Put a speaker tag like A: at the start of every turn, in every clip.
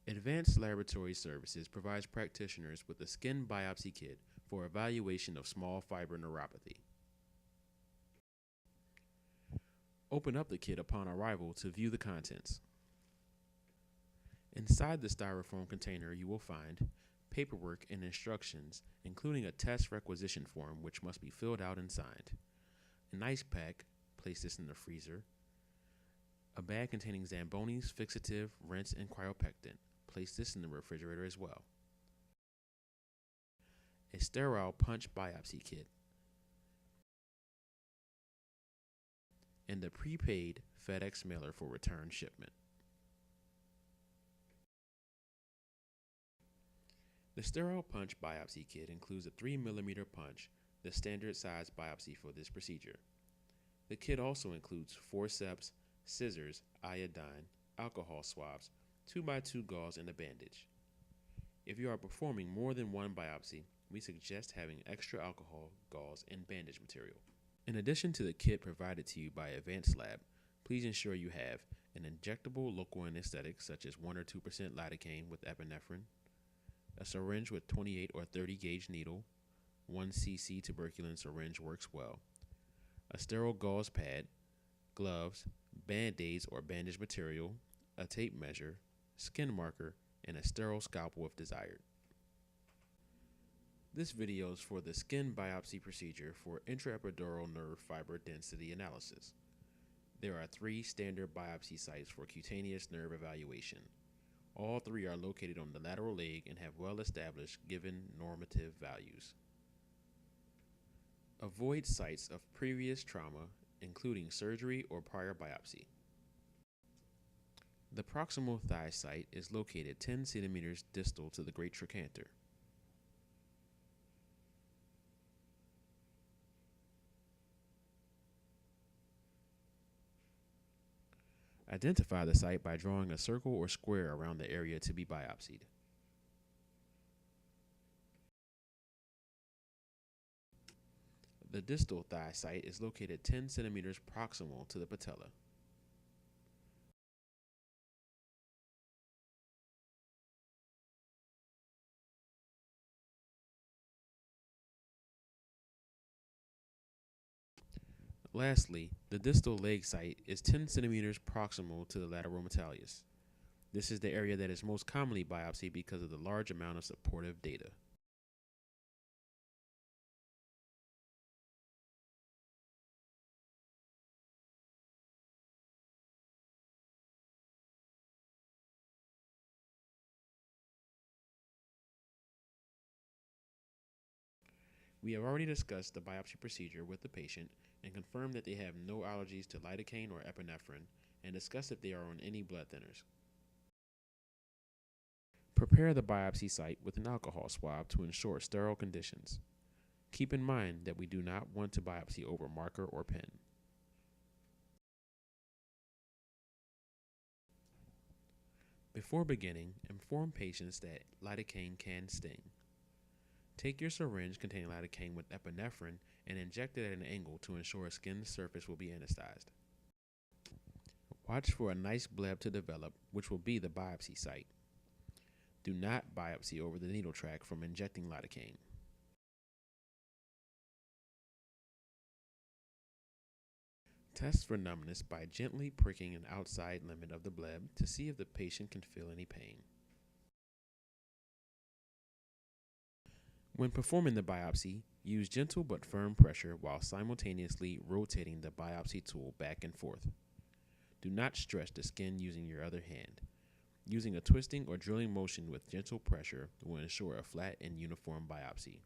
A: Advanced Laboratory Services provides practitioners with a skin biopsy kit for evaluation of small fiber neuropathy. Open up the kit upon arrival to view the contents. Inside the styrofoam container, you will find paperwork and instructions, including a test requisition form which must be filled out and signed. An ice pack, place this in the freezer. A bag containing Zambonis, fixative, rinse, and cryopectin. Place this in the refrigerator as well. A sterile punch biopsy kit. And a prepaid FedEx mailer for return shipment. The sterile punch biopsy kit includes a 3mm punch, the standard size biopsy for this procedure. The kit also includes forceps, scissors, iodine, alcohol swabs, 2x2 gauze, and a bandage. If you are performing more than one biopsy, we suggest having extra alcohol, gauze, and bandage material. In addition to the kit provided to you by Advanced Lab, please ensure you have an injectable local anesthetic such as 1 or 2% lidocaine with epinephrine, a syringe with 28 or 30 gauge needle, 1 cc tuberculin syringe works well, a sterile gauze pad, gloves, band-aids or bandage material, a tape measure, skin marker, and a sterile scalpel if desired. This video is for the skin biopsy procedure for intraepidural nerve fiber density analysis. There are 3 standard biopsy sites for cutaneous nerve evaluation. All 3 are located on the lateral leg and have well-established given normative values. Avoid sites of previous trauma, including surgery or prior biopsy. The proximal thigh site is located 10 centimeters distal to the great trochanter. Identify the site by drawing a circle or square around the area to be biopsied. The distal thigh site is located 10 centimeters proximal to the patella. Lastly, the distal leg site is 10 centimeters proximal to the lateral malleolus. This is the area that is most commonly biopsied because of the large amount of supportive data. We have already discussed the biopsy procedure with the patient and confirmed that they have no allergies to lidocaine or epinephrine and discussed if they are on any blood thinners. Prepare the biopsy site with an alcohol swab to ensure sterile conditions. Keep in mind that we do not want to biopsy over marker or pen. Before beginning, inform patients that lidocaine can sting. Take your syringe containing lidocaine with epinephrine and inject it at an angle to ensure a skin surface will be anesthetized. Watch for a nice bleb to develop, which will be the biopsy site. Do not biopsy over the needle track from injecting lidocaine. Test for numbness by gently pricking an outside limit of the bleb to see if the patient can feel any pain. When performing the biopsy, use gentle but firm pressure while simultaneously rotating the biopsy tool back and forth. Do not stretch the skin using your other hand. Using a twisting or drilling motion with gentle pressure will ensure a flat and uniform biopsy.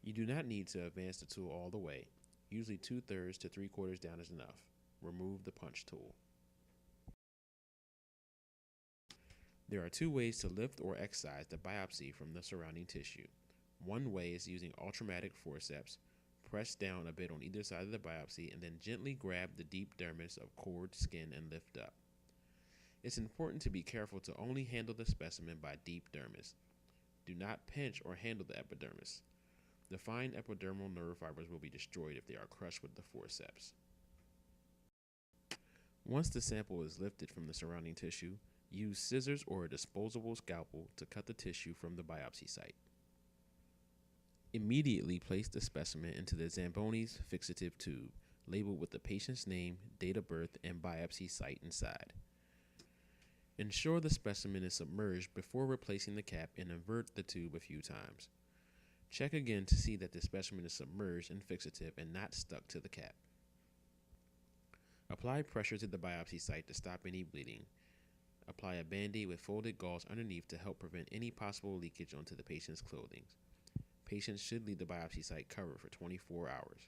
A: You do not need to advance the tool all the way. Usually 2/3 to 3/4 down is enough. Remove the punch tool. There are 2 ways to lift or excise the biopsy from the surrounding tissue. One way is using ultramatic forceps. Press down a bit on either side of the biopsy and then gently grab the deep dermis of cord skin and lift up. It's important to be careful to only handle the specimen by deep dermis. Do not pinch or handle the epidermis. The fine epidermal nerve fibers will be destroyed if they are crushed with the forceps. Once the sample is lifted from the surrounding tissue, Use scissors or a disposable scalpel to cut the tissue from the biopsy site. Immediately place the specimen into the Zamboni's fixative tube, labeled with the patient's name, date of birth, and biopsy site inside. Ensure the specimen is submerged before replacing the cap and invert the tube a few times. Check again to see that the specimen is submerged and fixative and not stuck to the cap. Apply pressure to the biopsy site to stop any bleeding. Apply a Band-Aid with folded gauze underneath to help prevent any possible leakage onto the patient's clothing. Patients should leave the biopsy site covered for 24 hours.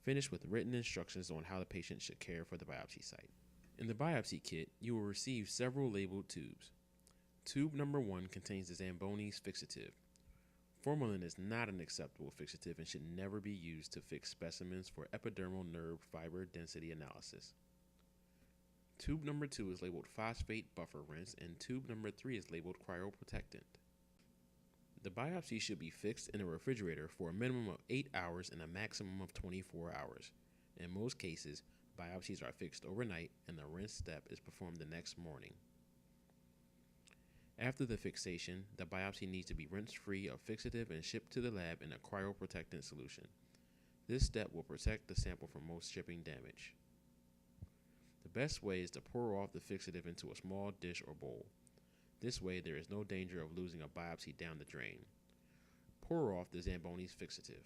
A: Finish with written instructions on how the patient should care for the biopsy site. In the biopsy kit, you will receive several labeled tubes. Tube number 1 contains the Zamboni's fixative. Formalin is not an acceptable fixative and should never be used to fix specimens for epidermal nerve fiber density analysis. Tube number 2 is labeled phosphate buffer rinse, and tube number 3 is labeled cryoprotectant. The biopsy should be fixed in a refrigerator for a minimum of 8 hours and a maximum of 24 hours. In most cases, biopsies are fixed overnight and the rinse step is performed the next morning. After the fixation, the biopsy needs to be rinsed free of fixative and shipped to the lab in a cryoprotectant solution. This step will protect the sample from most shipping damage. The best way is to pour off the fixative into a small dish or bowl. This way, there is no danger of losing a biopsy down the drain. Pour off the Zamboni's fixative.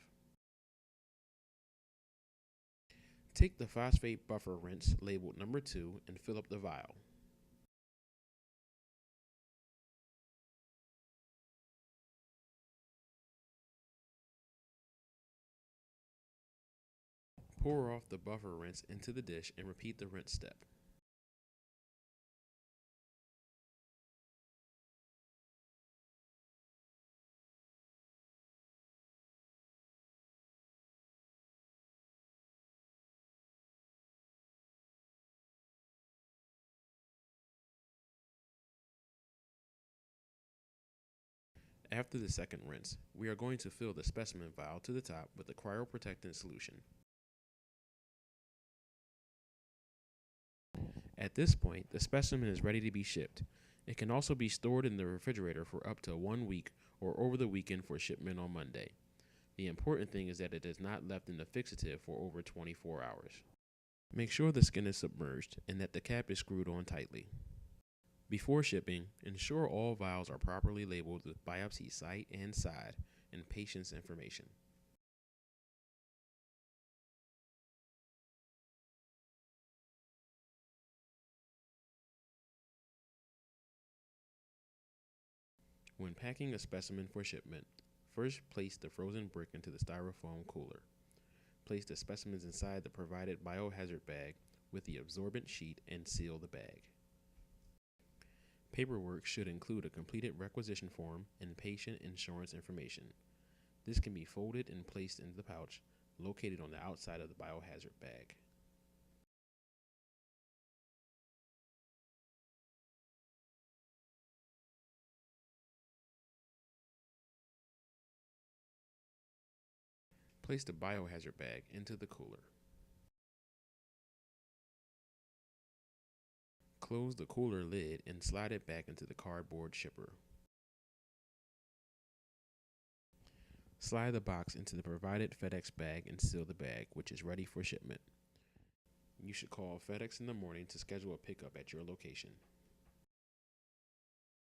A: Take the phosphate buffer rinse labeled number 2 and fill up the vial. Pour off the buffer rinse into the dish and repeat the rinse step. After the second rinse, we are going to fill the specimen vial to the top with the cryoprotectant solution. At this point, the specimen is ready to be shipped. It can also be stored in the refrigerator for up to 1 week or over the weekend for shipment on Monday. The important thing is that it is not left in the fixative for over 24 hours. Make sure the skin is submerged and that the cap is screwed on tightly. Before shipping, ensure all vials are properly labeled with biopsy site and side and patient's information. When packing a specimen for shipment, first place the frozen brick into the styrofoam cooler. Place the specimens inside the provided biohazard bag with the absorbent sheet and seal the bag. Paperwork should include a completed requisition form and patient insurance information. This can be folded and placed into the pouch located on the outside of the biohazard bag. Place the biohazard bag into the cooler. Close the cooler lid and slide it back into the cardboard shipper. Slide the box into the provided FedEx bag and seal the bag, which is ready for shipment. You should call FedEx in the morning to schedule a pickup at your location.